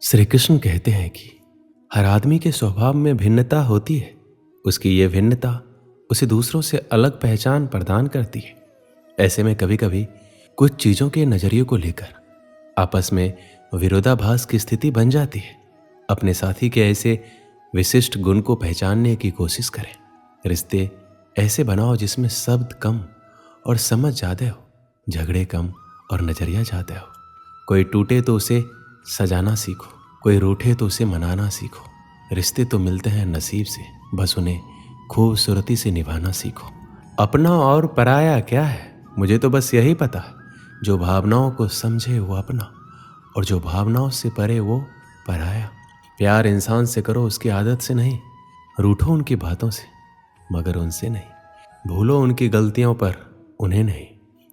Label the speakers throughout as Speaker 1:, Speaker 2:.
Speaker 1: श्री कृष्ण कहते हैं कि हर आदमी के स्वभाव में भिन्नता होती है। उसकी ये भिन्नता उसे दूसरों से अलग पहचान प्रदान करती है। ऐसे में कभी कभी कुछ चीज़ों के नज़रिए को लेकर आपस में विरोधाभास की स्थिति बन जाती है। अपने साथी के ऐसे विशिष्ट गुण को पहचानने की कोशिश करें। रिश्ते ऐसे बनाओ जिसमें शब्द कम और समझ ज़्यादा हो, झगड़े कम और नज़रिया ज़्यादा हो। कोई टूटे तो उसे सजाना सीखो, कोई रूठे तो उसे मनाना सीखो। रिश्ते तो मिलते हैं नसीब से, बस उन्हें खूबसूरती से निभाना सीखो। अपना और पराया क्या है, मुझे तो बस यही पता है। जो भावनाओं को समझे वो अपना, और जो भावनाओं से परे वो पराया। प्यार इंसान से करो उसकी आदत से नहीं, रूठो उनकी बातों से मगर उनसे नहीं, भूलो उनकी गलतियों पर उन्हें नहीं,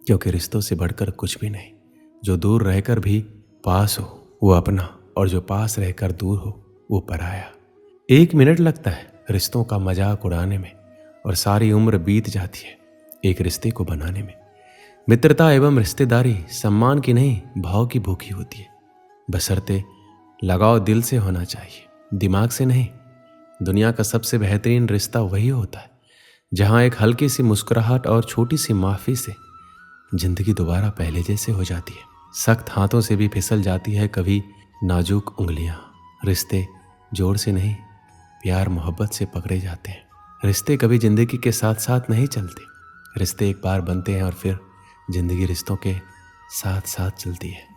Speaker 1: क्योंकि रिश्तों से बढ़कर कुछ भी नहीं। जो दूर रहकर भी पास हो वो अपना, और जो पास रहकर दूर हो वो पराया। 1 मिनट लगता है रिश्तों का मजाक उड़ाने में, और सारी उम्र बीत जाती है एक रिश्ते को बनाने में। मित्रता एवं रिश्तेदारी सम्मान की नहीं, भाव की भूखी होती है। बशर्ते लगाव दिल से होना चाहिए, दिमाग से नहीं। दुनिया का सबसे बेहतरीन रिश्ता वही होता है जहां एक हल्की सी मुस्कुराहट और छोटी सी माफी से जिंदगी दोबारा पहले जैसे हो जाती है। सख्त हाथों से भी फिसल जाती है कभी नाजुक उंगलियां। रिश्ते जोर से नहीं, प्यार मोहब्बत से पकड़े जाते हैं। रिश्ते कभी जिंदगी के साथ साथ नहीं चलते। रिश्ते एक बार बनते हैं और फिर जिंदगी रिश्तों के साथ साथ चलती है।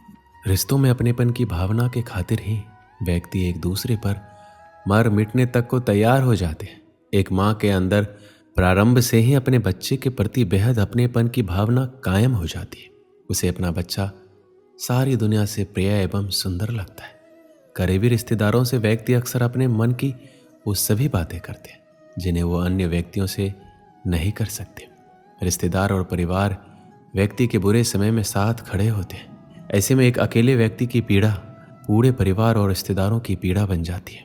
Speaker 1: रिश्तों में अपनेपन की भावना के खातिर ही व्यक्ति एक दूसरे पर मर मिटने तक को तैयार हो जाते हैं। एक माँ के अंदर प्रारंभ से ही अपने बच्चे के प्रति बेहद अपनेपन की भावना कायम हो जाती है। उसे अपना बच्चा सारी दुनिया से प्रिय एवं सुंदर लगता है। करीबी रिश्तेदारों से व्यक्ति अक्सर अपने मन की वो सभी बातें करते हैं जिन्हें वो अन्य व्यक्तियों से नहीं कर सकते। रिश्तेदार और परिवार व्यक्ति के बुरे समय में साथ खड़े होते हैं। ऐसे में एक अकेले व्यक्ति की पीड़ा पूरे परिवार और रिश्तेदारों की पीड़ा बन जाती है।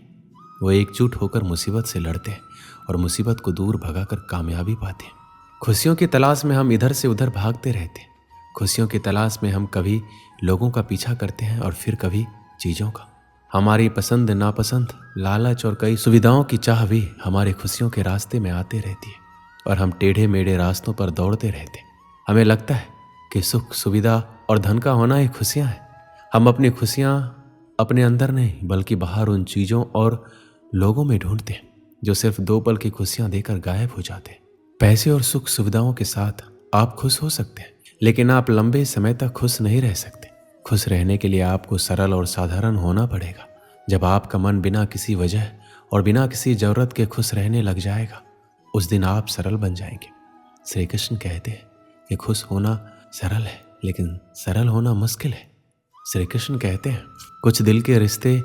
Speaker 1: वो एकजुट होकर मुसीबत से लड़ते हैं और मुसीबत को दूर भगाकर कामयाबी पाते हैं। खुशियों की तलाश में हम इधर से उधर भागते रहते हैं। खुशियों की तलाश में हम कभी लोगों का पीछा करते हैं और फिर कभी चीज़ों का। हमारी पसंद नापसंद, लालच और कई सुविधाओं की चाह भी हमारी खुशियों के रास्ते में आते रहती है, और हम टेढ़े मेढ़े रास्तों पर दौड़ते रहते हैं। हमें लगता है कि सुख, सुविधा और धन का होना ही खुशियाँ हैं। हम अपनी खुशियाँ अपने अंदर नहीं बल्कि बाहर उन चीज़ों और लोगों में ढूंढते हैं जो सिर्फ 2 पल की खुशियां देकर गायब हो जाते हैं। पैसे और सुख सुविधाओं के साथ आप खुश हो सकते हैं, लेकिन आप लंबे समय तक खुश नहीं रह सकते। खुश रहने के लिए आपको सरल और साधारण होना पड़ेगा। जब आपका मन बिना किसी वजह और बिना किसी जरूरत के खुश रहने लग जाएगा, उस दिन आप सरल बन जाएंगे। श्री कृष्ण कहते हैं कि खुश होना सरल है, लेकिन सरल होना मुश्किल है। श्री कृष्ण कहते हैं कुछ दिल के रिश्ते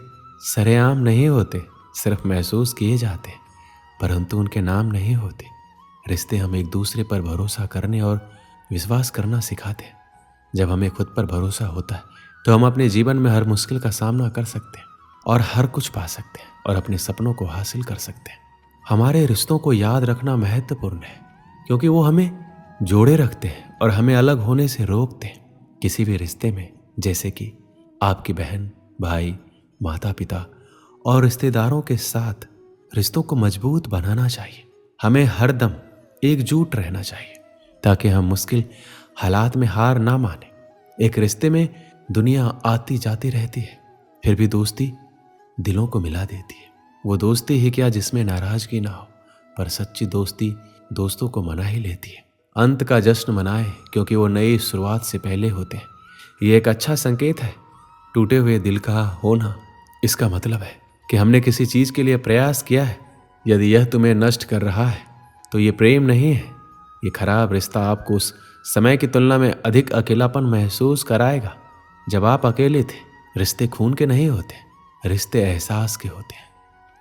Speaker 1: सरेआम नहीं होते, सिर्फ महसूस किए जाते हैं, परंतु उनके नाम नहीं होते। रिश्ते हम एक दूसरे पर भरोसा करने और विश्वास करना सिखाते हैं। जब हमें खुद पर भरोसा होता है तो हम अपने जीवन में हर मुश्किल का सामना कर सकते हैं और हर कुछ पा सकते हैं और अपने सपनों को हासिल कर सकते हैं। हमारे रिश्तों को याद रखना महत्वपूर्ण है, क्योंकि वो हमें जोड़े रखते हैं और हमें अलग होने से रोकते हैं। किसी भी रिश्ते में, जैसे कि आपकी बहन, भाई, माता पिता और रिश्तेदारों के साथ, रिश्तों को मजबूत बनाना चाहिए। हमें हर दम एकजुट रहना चाहिए ताकि हम मुश्किल हालात में हार ना माने। एक रिश्ते में दुनिया आती जाती रहती है, फिर भी दोस्ती दिलों को मिला देती है। वो दोस्ती ही क्या जिसमें नाराजगी ना हो, पर सच्ची दोस्ती दोस्तों को मना ही लेती है। अंत का जश्न मनाए, क्योंकि वो नई शुरुआत से पहले होते हैं। ये एक अच्छा संकेत है। टूटे हुए दिल का होना, इसका मतलब है कि हमने किसी चीज़ के लिए प्रयास किया है। यदि यह तुम्हें नष्ट कर रहा है तो ये प्रेम नहीं है। ये खराब रिश्ता आपको उस समय की तुलना में अधिक अकेलापन महसूस कराएगा जब आप अकेले थे। रिश्ते खून के नहीं होते, रिश्ते एहसास के होते हैं।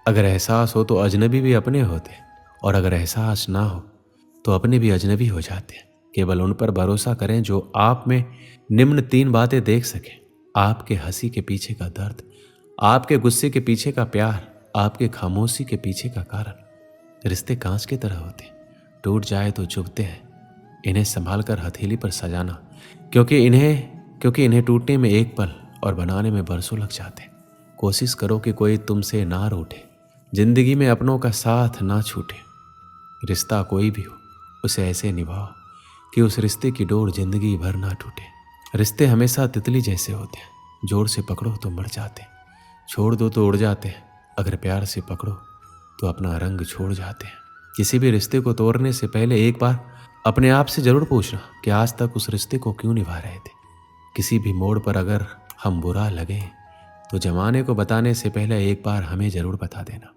Speaker 1: अगर एहसास हो तो अजनबी भी अपने होते हैं, और अगर एहसास ना हो तो अपने भी अजनबी हो जाते हैं। केवल उन पर भरोसा करें जो आप में निम्न 3 बातें देख सकें: आपके हंसी के पीछे का दर्द, आपके गुस्से के पीछे का प्यार, आपके खामोशी के पीछे का कारण। रिश्ते कांच की तरह होते हैं, टूट जाए तो चुभते हैं। इन्हें संभाल कर हथेली पर सजाना, क्योंकि इन्हें टूटने में 1 पल और बनाने में बरसों लग जाते हैं। कोशिश करो कि कोई तुमसे ना रूठे, जिंदगी में अपनों का साथ ना छूटे। रिश्ता कोई भी हो उसे ऐसे निभाओ कि उस रिश्ते की डोर जिंदगी भर ना टूटे। रिश्ते हमेशा तितली जैसे होते हैं, जोर से पकड़ो तो मर जाते हैं, छोड़ दो तो उड़ जाते हैं, अगर प्यार से पकड़ो तो अपना रंग छोड़ जाते हैं। किसी भी रिश्ते को तोड़ने से पहले एक बार अपने आप से जरूर पूछना कि आज तक उस रिश्ते को क्यों निभा रहे थे। किसी भी मोड़ पर अगर हम बुरा लगे तो जमाने को बताने से पहले एक बार हमें जरूर बता देना।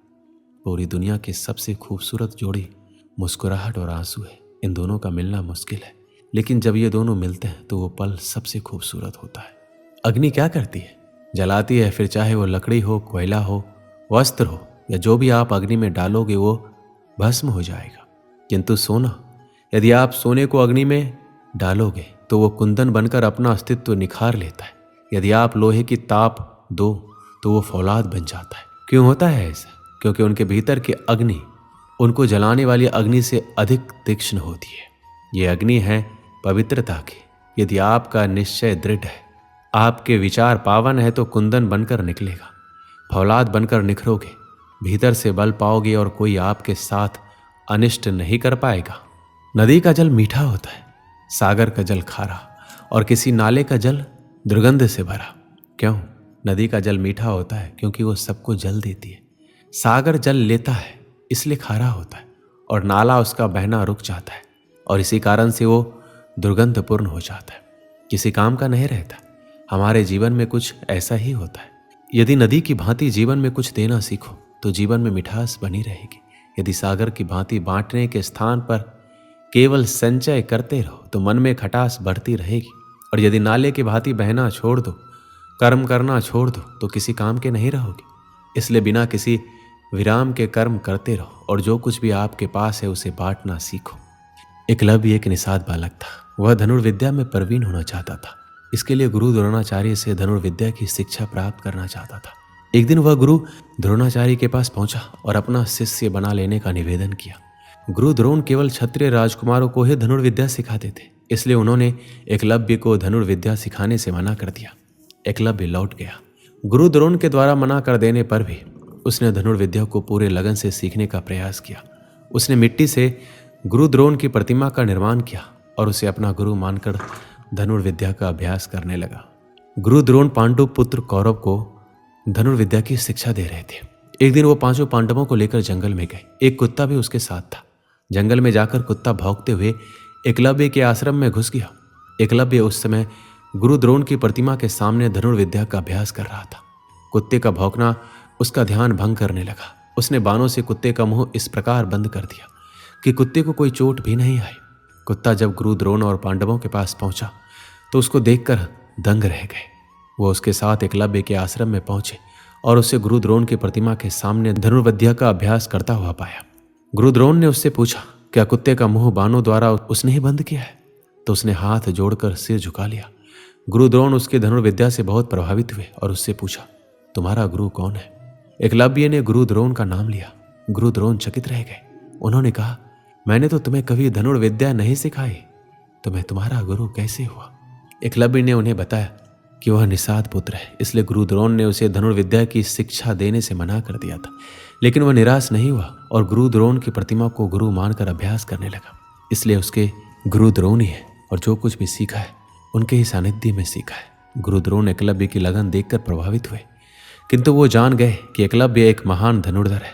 Speaker 1: पूरी दुनिया की सबसे खूबसूरत जोड़ी मुस्कुराहट और आंसू है। इन दोनों का मिलना मुश्किल है, लेकिन जब ये दोनों मिलते हैं तो वो पल सबसे खूबसूरत होता है। अग्नि क्या करती है? जलाती है, फिर चाहे वो लकड़ी हो, कोयला हो, वस्त्र हो या जो भी आप अग्नि में डालोगे वो भस्म हो जाएगा। किंतु सोना, यदि आप सोने को अग्नि में डालोगे तो वो कुंदन बनकर अपना अस्तित्व निखार लेता है। यदि आप लोहे की ताप दो तो वो फौलाद बन जाता है। क्यों होता है ऐसा? क्योंकि उनके भीतर की अग्नि उनको जलाने वाली अग्नि से अधिक तीक्ष्ण होती है। ये अग्नि है पवित्रता की। यदि आपका निश्चय दृढ़ है, आपके विचार पावन है तो कुंदन बनकर निकलेगा, फौलाद बनकर निखरोगे, भीतर से बल पाओगे और कोई आपके साथ अनिष्ट नहीं कर पाएगा। नदी का जल मीठा होता है, सागर का जल खारा और किसी नाले का जल दुर्गंध से भरा। क्यों? नदी का जल मीठा होता है क्योंकि वो सबको जल देती है। सागर जल लेता है इसलिए खारा होता है और नाला उसका बहना रुक जाता है और इसी कारण से वो दुर्गंधपूर्ण हो जाता है, किसी काम का नहीं रहता। हमारे जीवन में कुछ ऐसा ही होता है। यदि नदी की भांति जीवन में कुछ देना सीखो तो जीवन में मिठास बनी रहेगी। यदि सागर की भांति बांटने के स्थान पर केवल संचय करते रहो तो मन में खटास बढ़ती रहेगी। और यदि नाले की भांति बहना छोड़ दो, कर्म करना छोड़ दो तो किसी काम के नहीं रहोगे। इसलिए बिना किसी विराम के कर्म करते रहो और जो कुछ भी आपके पास है उसे बांटना सीखो। एकलव्य एक निषाद बालक था। वह धनुर्विद्या में प्रवीण होना चाहता था। इसके लिए गुरु द्रोणाचार्य से धनुर्विद्या की शिक्षा प्राप्त करना चाहता था। एक दिन वह गुरु द्रोणाचार्य के पास पहुंचा और अपना शिष्य बना लेने का निवेदन किया। गुरु द्रोण केवल क्षत्रिय राजकुमारों को ही धनुर्विद्या सिखाते थे, इसलिए उन्होंने एकलव्य को धनुर्विद्या सिखाने से मना कर दिया। एकलव्य लौट गया। गुरु द्रोण के द्वारा मना कर देने पर भी उसने धनुर्विद्या को पूरे लगन से सीखने का प्रयास किया। उसने मिट्टी से गुरु द्रोण की प्रतिमा का निर्माण किया और उसे अपना गुरु मानकर धनुर्विद्या का अभ्यास करने लगा। गुरु द्रोण पांडु पुत्र कौरव को धनुर्विद्या की शिक्षा दे रहे थे। एक दिन वो पांचों पांडवों को लेकर जंगल में गए। एक कुत्ता भी उसके साथ था। जंगल में जाकर कुत्ता भौंकते हुए एकलव्य के आश्रम में घुस गया। एकलव्य उस समय गुरु द्रोण की प्रतिमा के सामने धनुर्विद्या का अभ्यास कर रहा था। कुत्ते का भौंकना उसका ध्यान भंग करने लगा। उसने बाणों से कुत्ते का मुंह इस प्रकार बंद कर दिया कि कुत्ते को कोई चोट भी नहीं आई। कुत्ता जब गुरु द्रोण और पांडवों के पास पहुंचा तो उसको देखकर दंग रह गए। वो उसके साथ एकलव्य के आश्रम में पहुंचे और उसे गुरु द्रोण की प्रतिमा के सामने धनुर्विद्या का अभ्यास करता हुआ पाया। गुरु द्रोण ने उससे पूछा, क्या कुत्ते का मुंह बाणों द्वारा उसने ही बंद किया है? तो उसने हाथ जोड़कर सिर झुका लिया। गुरु द्रोण उसकी धनुर्विद्या से बहुत प्रभावित हुए और उससे पूछा, तुम्हारा गुरु कौन है? एकलव्य ने गुरु द्रोण का नाम लिया। गुरु द्रोण चकित रह गए। उन्होंने कहा, मैंने तो तुम्हें कभी धनुर्विद्या नहीं सिखाई, तो मैं तुम्हारा गुरु कैसे हुआ? एकलव्य ने उन्हें बताया कि वह निषाद पुत्र है, इसलिए गुरु द्रोण ने उसे धनुर्विद्या की शिक्षा देने से मना कर दिया था। लेकिन वह निराश नहीं हुआ और गुरु द्रोण की प्रतिमा को गुरु मानकर अभ्यास करने लगा। इसलिए उसके गुरु द्रोण ही है और जो कुछ भी सीखा है उनके ही सानिध्य में सीखा है। गुरु द्रोण एकलव्य की लगन देखकर प्रभावित हुए, किंतु वो जान गए कि एकलव्य एक महान धनुर्धर है।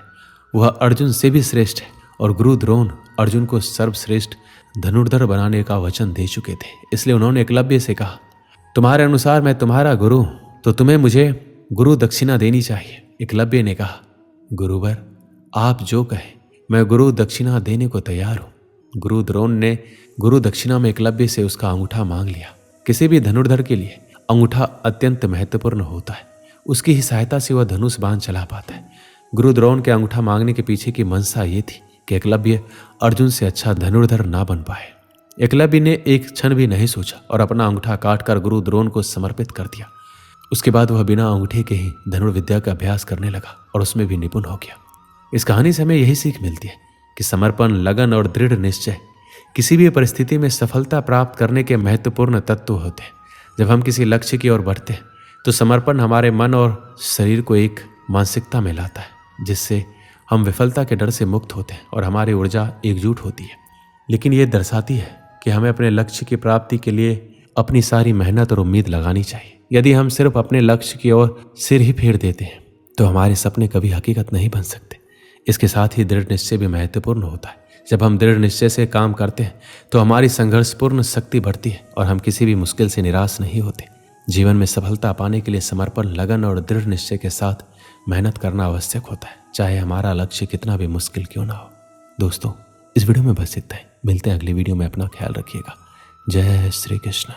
Speaker 1: वह अर्जुन से भी श्रेष्ठ है और गुरु द्रोण अर्जुन को सर्वश्रेष्ठ धनुर्धर बनाने का वचन दे चुके थे। इसलिए उन्होंने एकलव्य से कहा, तुम्हारे अनुसार मैं तुम्हारा गुरु हूं, तो तुम्हें मुझे गुरु दक्षिणा देनी चाहिए। एकलव्य ने कहा, गुरुवर आप जो कहें, मैं गुरु दक्षिणा देने को तैयार हूं। गुरु द्रोण ने गुरु दक्षिणा में एकलव्य से उसका अंगूठा मांग लिया। किसी भी धनुर्धर के लिए अंगूठा अत्यंत महत्वपूर्ण होता है। उसकी ही सहायता से वह धनुष बाण चला पाता है। गुरु द्रोण के अंगूठा मांगने के पीछे की मंशा ये थी कि एकलव्य अर्जुन से अच्छा धनुर्धर ना बन पाए। एकलव्य ने एक क्षण भी नहीं सोचा और अपना अंगूठा काटकर गुरु द्रोण को समर्पित कर दिया। उसके बाद वह बिना अंगूठे के ही धनुर्विद्या का अभ्यास करने लगा और उसमें भी निपुण हो गया। इस कहानी से हमें यही सीख मिलती है कि समर्पण, लगन और दृढ़ निश्चय किसी भी परिस्थिति में सफलता प्राप्त करने के महत्वपूर्ण तत्व होते हैं। जब हम किसी लक्ष्य की ओर बढ़ते हैं तो समर्पण हमारे मन और शरीर को एक मानसिकता में लाता है, जिससे हम विफलता के डर से मुक्त होते हैं और हमारी ऊर्जा एकजुट होती है। लेकिन ये दर्शाती है कि हमें अपने लक्ष्य की प्राप्ति के लिए अपनी सारी मेहनत और उम्मीद लगानी चाहिए। यदि हम सिर्फ अपने लक्ष्य की ओर सिर ही फेर देते हैं तो हमारे सपने कभी हकीकत नहीं बन सकते। इसके साथ ही दृढ़ निश्चय भी महत्वपूर्ण होता है। जब हम दृढ़ निश्चय से काम करते हैं तो हमारी संघर्षपूर्ण शक्ति बढ़ती है और हम किसी भी मुश्किल से निराश नहीं होते। जीवन में सफलता पाने के लिए समर्पण, लगन और दृढ़ निश्चय के साथ मेहनत करना आवश्यक होता है, चाहे हमारा लक्ष्य कितना भी मुश्किल क्यों ना हो। दोस्तों, इस वीडियो में बस इतना ही। मिलते हैं अगली वीडियो में। अपना ख्याल रखिएगा। जय श्री कृष्ण।